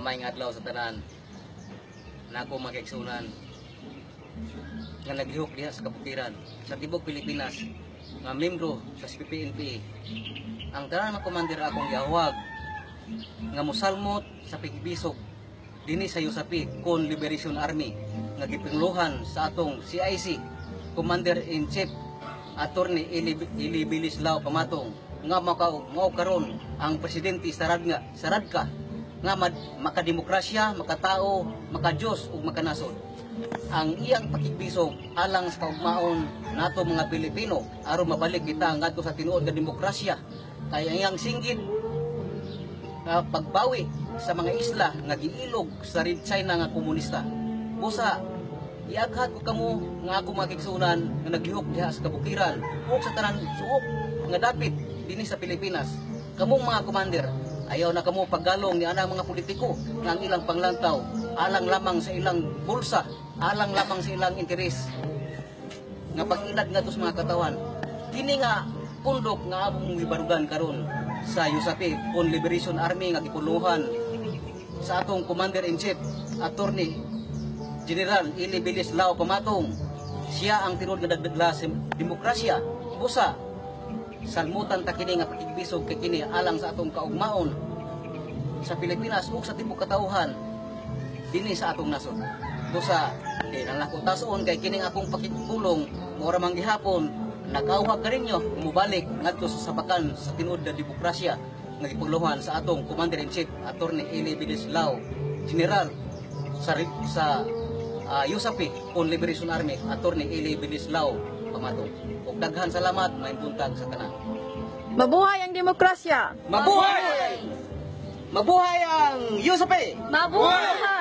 mamayng adlaw sa tanan na ako magkaigsunan nga naghihok diha sa kabukiran sa tibok Pilipinas nga membro sa PNP. Ang tanan mga komander akong giawag nga mosalmot sa pigbisog dinhi sa USAPI kon Liberation Army nga gipingluhan sa atong CIC Commander-in-Chief Attorney Eli Bilislao Pamatong nga mao karon ang presidente sarad ka nga makademokrasya, makatao, makadiyos ug makanasod. Ang iyang pakigbisog alang sa kaugmaon nato mga Pilipino aron mabalik kita ngadto sa tinuod nga demokrasya. Kaya iyang singgit pagbawi sa mga isla nga giilog sa Red China nga komunista. Busa iaghat ko kamo nga ako makigsunan nga naglihok diha sa kabukiran ug sa tanan suok nga dapit dinhi sa Pilipinas. Kamong mga komander, ayaw na kamo paggalong ni anang mga politiko nga ang ilang panglantaw alang lamang sa ilang bulsa, alang lamang sa ilang interes nga pag-ilad nga sa mga katawan. Kini nga pundok nga among gibarugan karon sa USAPI on Liberation Army nga gipuluhan sa atong Commander-in-Chief Attorney General Eli Bilislao Pamatong. Siya ang tinuod nga dagdagla sa demokrasya. Busa salmutan ta kini nga pakigbisog kay kini alang sa atong kaugmaon sa Pilipinas ug sa tibok katawhan dinhi sa atong nasod. Busa di na nako tason kay kining akong pakigpulong mora man gihapon nagawhag ka rin nyo mubalik ngadto sa sabakan sa tinuod nga demokrasya nga gipuluhan sa atong Commander-in-Chief Attorney Eli Bilislao General sa USAPI on Liberation Army Attorney Eli Bilislao Pamatong. Ug daghan salamat, may buntag sa tanan. Mabuhay ang demokrasya! Mabuhay! Mabuhay ang USAPI! Mabuhay!